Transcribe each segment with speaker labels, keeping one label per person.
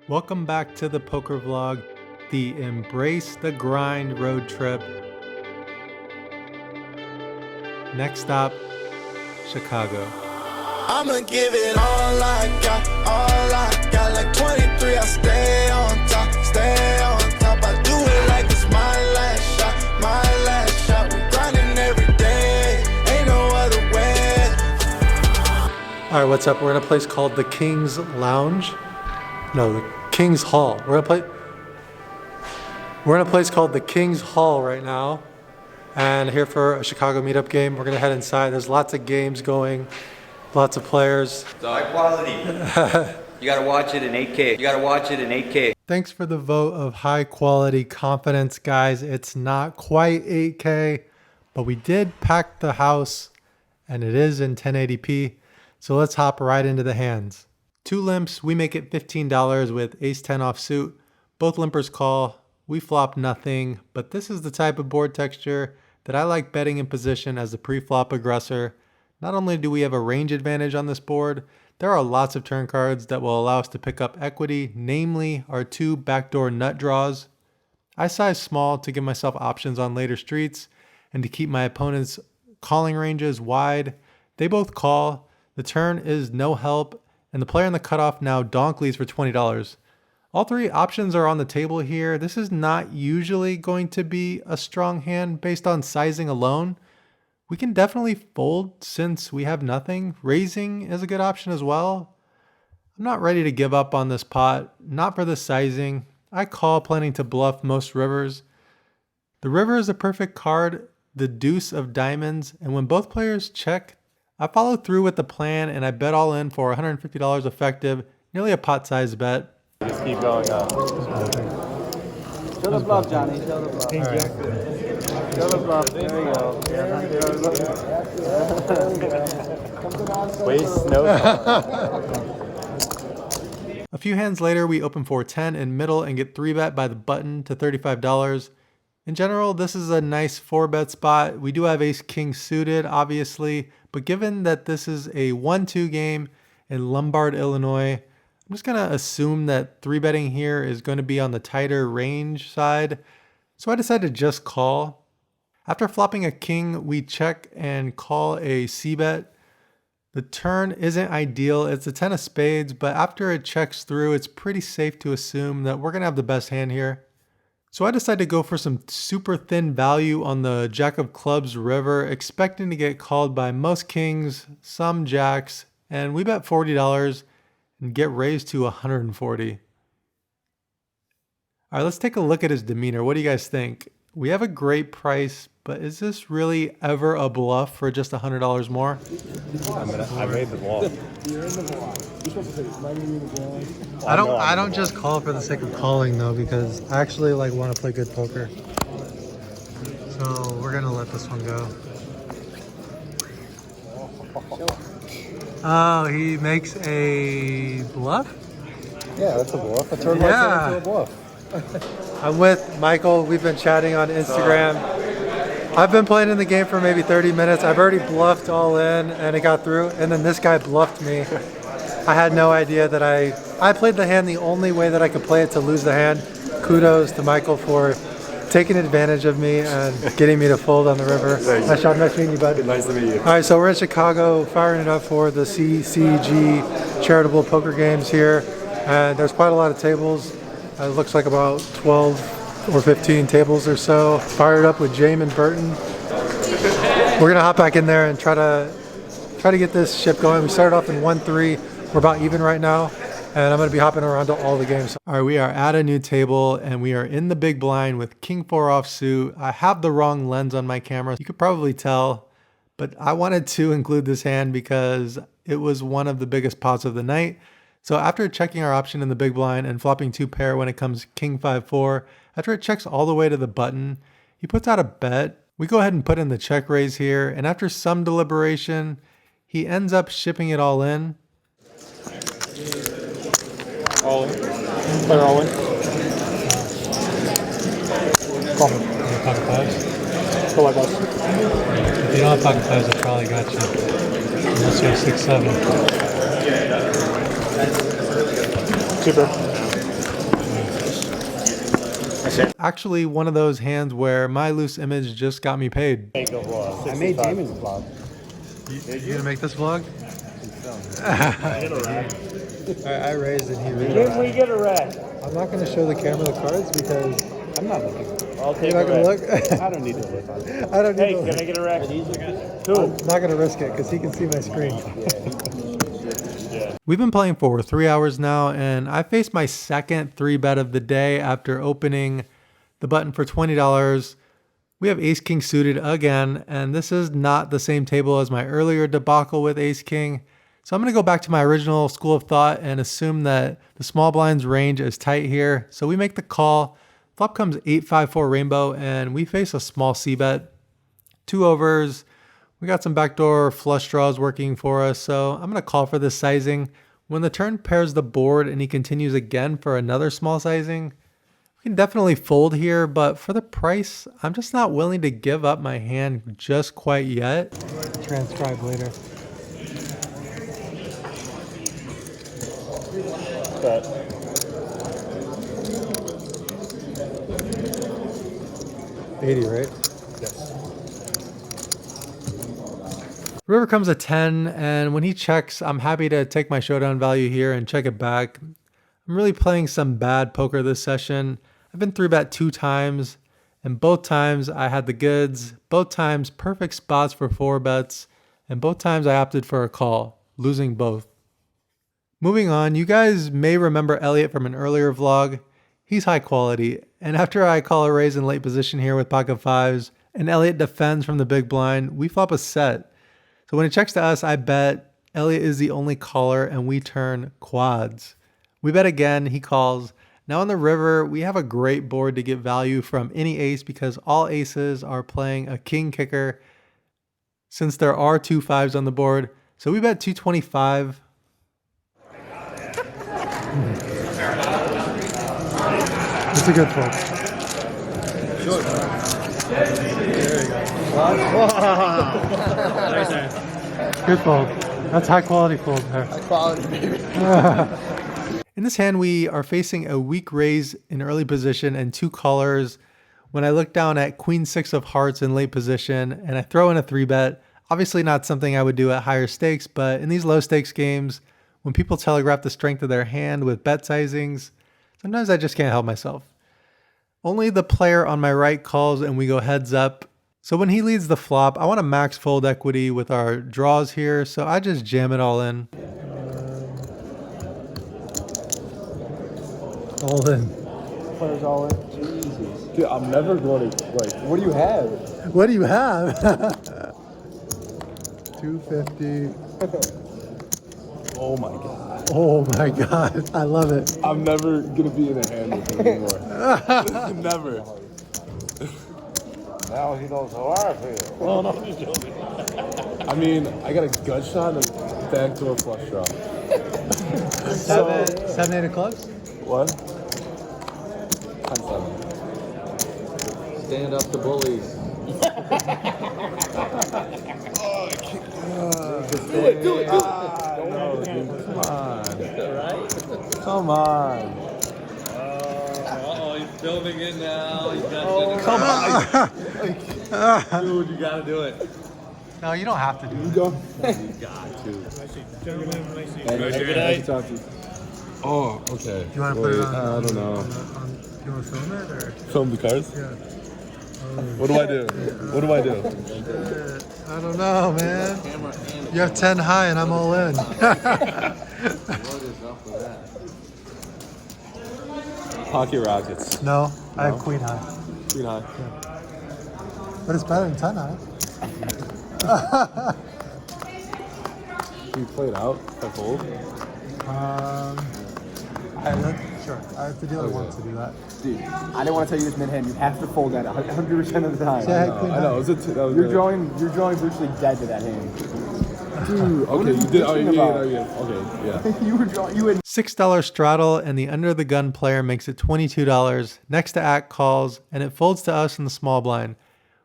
Speaker 1: Welcome back to the poker vlog, the Embrace the Grind road trip. Next stop, Chicago.
Speaker 2: I'ma give it all I got, like 23, I stay on top, I do it like it's my last shot, we grinding every day, ain't no other way.
Speaker 1: Alright, what's up? We're in a place called the King's Lounge. No, the King's Hall. We're in a place called the King's Hall right now, and here for a Chicago meetup game. We're gonna head inside. There's lots of games going, lots of players.
Speaker 3: It's high quality. You gotta watch it in 8K.
Speaker 1: Thanks for the vote of high quality confidence, guys. It's not quite 8K, but we did pack the house, and it is in 1080p. So let's hop right into the hands. 2 limps, we make it $15 with ace-10 offsuit. Both limpers call, we flop nothing, but this is the type of board texture that I like betting in position as the pre-flop aggressor. Not only do we have a range advantage on this board, there are lots of turn cards that will allow us to pick up equity, namely our 2 backdoor nut draws. I size small to give myself options on later streets and to keep my opponent's calling ranges wide. They both call, the turn is no help, and the player in the cutoff now donk leads for $20. All 3 options are on the table here. This is not usually going to be a strong hand based on sizing alone. We can definitely fold since we have nothing. Raising is a good option as well. I'm not ready to give up on this pot, not for the sizing. I call planning to bluff most rivers. The river is a perfect card, the deuce of diamonds, and when both players check, I follow through with the plan and I bet all in for $150 effective, nearly a pot-sized bet.
Speaker 4: Just keep going up. Show the bluff, Johnny. Show the bluff.
Speaker 1: Right.
Speaker 4: Show the bluff. There you go. Waste no time.
Speaker 1: A few hands later, we open for 10 in middle and get 3-bet by the button to $35. In general, this is a nice 4-bet spot. We do have ace-king suited, obviously, but given that this is a 1-2 game in Lombard, Illinois, I'm just going to assume that 3-betting here is going to be on the tighter range side. So I decided to just call. After flopping a king, we check and call a c-bet. The turn isn't ideal. It's a 10 of spades, but after it checks through, it's pretty safe to assume that we're going to have the best hand here. So I decided to go for some super thin value on the Jack of Clubs river, expecting to get called by most kings, some jacks, and we bet $40 and get raised to $140. All right, let's take a look at his demeanor. What do you guys think? We have a great price, but is this really ever a bluff for just $100 more?
Speaker 4: I made the bluff.
Speaker 5: You're in the bluff. You're supposed to say, "My name is John."
Speaker 1: I don't just call for the sake of calling though, because I actually want to play good poker. So we're gonna let this one go. Oh, he makes a bluff?
Speaker 4: Yeah, that's a bluff. I turned
Speaker 1: Yeah.
Speaker 4: into a bluff.
Speaker 1: I'm with Michael. We've been chatting on Instagram. I've been playing in the game for maybe 30 minutes. I've already bluffed all in and it got through. And then this guy bluffed me. I had no idea that I played the hand the only way that I could play it to lose the hand. Kudos to Michael for taking advantage of me and getting me to fold on the river. Nice job. Nice meeting you, bud.
Speaker 4: Nice to meet you.
Speaker 1: All right, so we're in Chicago, firing it up for the CCG Charitable Poker Games here. And there's quite a lot of tables. It looks like about 12 or 15 tables or so. Fired up with Jamin Burton. We're gonna hop back in there and try to get this ship going. We started off in 1-3. We're about even right now, and I'm gonna be hopping around to all the games. All right, we are at a new table and we are in the big blind with King 4 offsuit. I have the wrong lens on my camera. You could probably tell, but I wanted to include this hand because it was one of the biggest pots of the night. So after checking our option in the big blind and flopping 2 pair when it comes King 5-4, after it checks all the way to the button, he puts out a bet. We go ahead and put in the check raise here, and after some deliberation, he ends up shipping it all in.
Speaker 4: All in. Play all in. Call me.
Speaker 1: Pocket fives?
Speaker 4: Go like us.
Speaker 1: If you don't have pocket fives, I probably got you. Unless you have 6-7.
Speaker 4: Super.
Speaker 1: Actually, one of those hands where my loose image just got me paid.
Speaker 5: I made Damon's vlog.
Speaker 1: You gonna make this vlog? I raised and he raised.
Speaker 5: Can we get a rack?
Speaker 1: I'm not gonna show the camera the cards because
Speaker 5: I'm not looking. I'll take
Speaker 1: you're not
Speaker 5: a
Speaker 1: gonna
Speaker 5: rack.
Speaker 1: look.
Speaker 5: I don't need to look on it.
Speaker 1: I don't need
Speaker 5: Hey,
Speaker 1: to
Speaker 5: can
Speaker 1: look.
Speaker 5: I get a rack?
Speaker 1: I'm not gonna risk it because he can see my screen.
Speaker 5: Yeah.
Speaker 1: We've been playing for 3 hours now, and I faced my second 3-bet of the day after opening the button for $20. We have Ace King suited again, and this is not the same table as my earlier debacle with Ace King. So I'm going to go back to my original school of thought and assume that the small blind's range is tight here. So we make the call. Flop comes 8-5-4 rainbow, and we face a small C-bet. 2 overs. We got some backdoor flush draws working for us, so I'm going to call for this sizing. When the turn pairs the board and he continues again for another small sizing, we can definitely fold here, but for the price, I'm just not willing to give up my hand just quite yet. Transcribe later.
Speaker 5: But
Speaker 1: 80, right?
Speaker 5: yes.
Speaker 1: River comes a 10, and when he checks, I'm happy to take my showdown value here and check it back. I'm really playing some bad poker this session. I've been 3-bet 2 times, and both times I had the goods, both times perfect spots for 4 bets, and both times I opted for a call, losing both. Moving on, you guys may remember Elliot from an earlier vlog. He's high quality, and after I call a raise in late position here with pocket 5s, and Elliot defends from the big blind, we flop a set. So when it checks to us, I bet. Elliot is the only caller, and we turn quads. We bet again, he calls. Now on the river, we have a great board to get value from any ace because all aces are playing a king kicker since there are 2 5s on the board. So we bet 225. It's a good fold. Good fold. That's high quality fold there.
Speaker 5: High quality, baby.
Speaker 1: In this hand, we are facing a weak raise in early position and 2 callers. When I look down at Queen 6 of hearts in late position and I throw in a 3-bet, obviously not something I would do at higher stakes, but in these low stakes games, when people telegraph the strength of their hand with bet sizings, sometimes I just can't help myself. Only the player on my right calls and we go heads up. So when he leads the flop, I want to max fold equity with our draws here, so I just jam it all in. All in.
Speaker 5: Players all in. Jesus. Dude, I'm never going to, like, what do you have?
Speaker 1: What do you have? 250.
Speaker 5: Oh my god.
Speaker 1: Oh my god, I love it.
Speaker 5: I'm never going to be in a hand with him anymore. Never.
Speaker 6: Now he knows how I feel.
Speaker 5: Oh, no, I'm just joking. I mean, I got a gut shot and a backdoor flush draw.
Speaker 1: 7-8 of clubs?
Speaker 5: What? 10-7.
Speaker 3: Stand up to bullies.
Speaker 5: Do it. No, dude, come on. Come on.
Speaker 3: He's filming it now. He's got
Speaker 5: Come on.
Speaker 3: Dude, you gotta do it.
Speaker 1: No, you don't have to do
Speaker 5: You
Speaker 1: it.
Speaker 5: go.
Speaker 3: You got to.
Speaker 5: Nice to talk to you. Oh, okay.
Speaker 1: Do you want to put it on?
Speaker 5: I don't know.
Speaker 1: Do you want to film it or?
Speaker 5: Film the cards?
Speaker 1: Yeah.
Speaker 5: What do I do? What do I do?
Speaker 1: I don't know, man. You have 10 high and I'm all in.
Speaker 3: What is up with that?
Speaker 5: Pocket rockets.
Speaker 1: No, I have queen high.
Speaker 5: Queen high.
Speaker 1: But it's better than 10 high.
Speaker 5: You play it out? I fold?
Speaker 1: Sure. The dealer wants to do that.
Speaker 4: Dude, I didn't want to tell you this mid-hand. You have to fold that 100% of the time.
Speaker 1: Yeah,
Speaker 5: I know. That was
Speaker 4: You're drawing virtually dead to that hand.
Speaker 5: Dude, okay, you did. Oh, yeah. Okay, yeah.
Speaker 4: You had
Speaker 1: $6 straddle and the under the gun player makes it $22. Next to act calls and it folds to us in the small blind.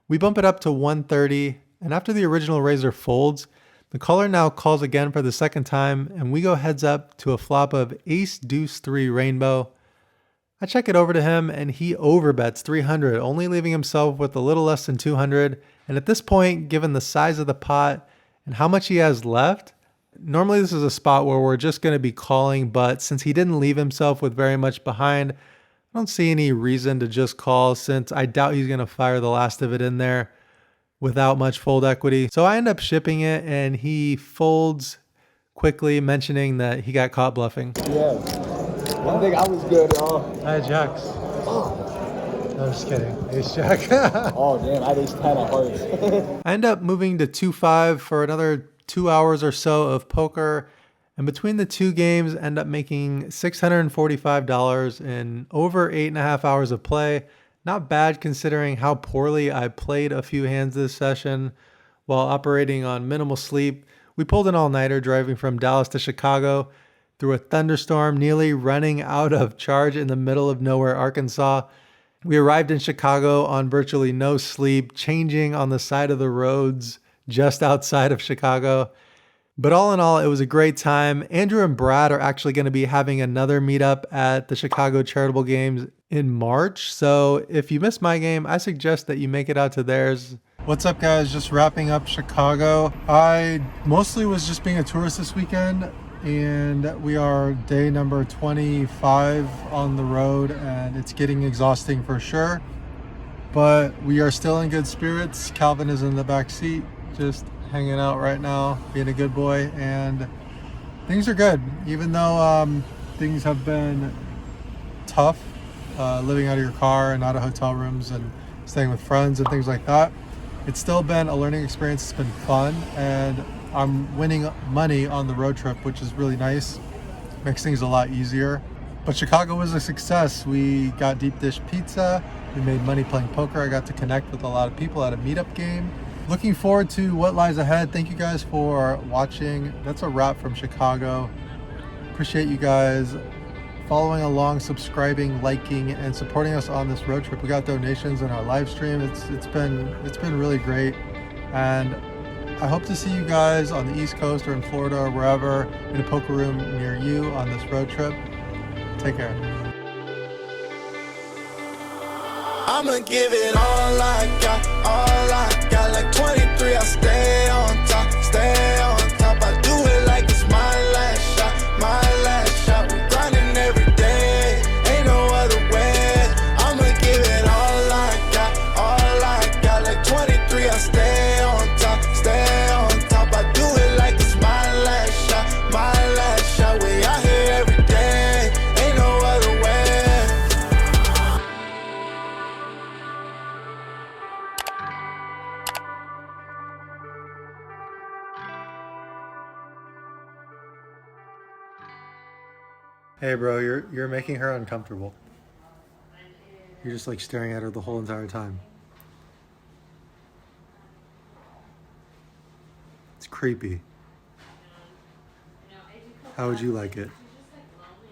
Speaker 1: We bump it up to 130 and after the original raiser folds, the caller now calls again for the second time and we go heads up to a flop of ace deuce 3 rainbow. I check it over to him and he overbets 300, only leaving himself with a little less than 200. And at this point, given the size of the pot and how much he has left, normally this is a spot where we're just going to be calling, but since he didn't leave himself with very much behind, I don't see any reason to just call since I doubt he's going to fire the last of it in there without much fold equity. So I end up shipping it and he folds quickly, mentioning that he got caught bluffing.
Speaker 5: Yeah. I think I was good,
Speaker 1: I had jacks. No, I'm just kidding. Ace jack.
Speaker 5: Oh, damn. I just had a hearts.
Speaker 1: I end up moving to 2-5 for another 2 hours or so of poker. And between the two games, end up making $645 in over 8.5 hours of play. Not bad considering how poorly I played a few hands this session while operating on minimal sleep. We pulled an all-nighter driving from Dallas to Chicago through a thunderstorm, nearly running out of charge in the middle of nowhere, Arkansas. We arrived in Chicago on virtually no sleep, changing on the side of the roads just outside of Chicago. But all in all, it was a great time. Andrew and Brad are actually going to be having another meetup at the Chicago Charitable Games in March. So if you missed my game, I suggest that you make it out to theirs. What's up, guys? Just wrapping up Chicago. I mostly was just being a tourist this weekend, and we are day number 25 on the road, and it's getting exhausting for sure. But we are still in good spirits. Calvin is in the back seat, just hanging out right now, being a good boy, and things are good. Even though things have been tough, living out of your car and out of hotel rooms and staying with friends and things like that, it's still been a learning experience. It's been fun, and I'm winning money on the road trip, which is really nice. Makes things a lot easier. But Chicago was a success. We got deep dish pizza. We made money playing poker. I got to connect with a lot of people at a meetup game. Looking forward to what lies ahead. Thank you guys for watching. That's a wrap from Chicago. Appreciate you guys following along, subscribing, liking, and supporting us on this road trip. We got donations in our live stream. It's been really great, and I hope to see you guys on the East Coast or in Florida or wherever in a poker room near you on this road trip. Take care.
Speaker 2: I'ma give it all I got, all I got. Like 23, I stay on top, stay on top. I do it like it's my last shot, my last shot. We grinding every day, ain't no other way. I'ma give it all I got, all I got. Like 23, I stay on top, stay on top. I do it like it's my last shot, my last shot. We out here every day, ain't no other way.
Speaker 1: Hey bro, you're making her uncomfortable. You're just like staring at her the whole entire time. It's creepy. How would you like it?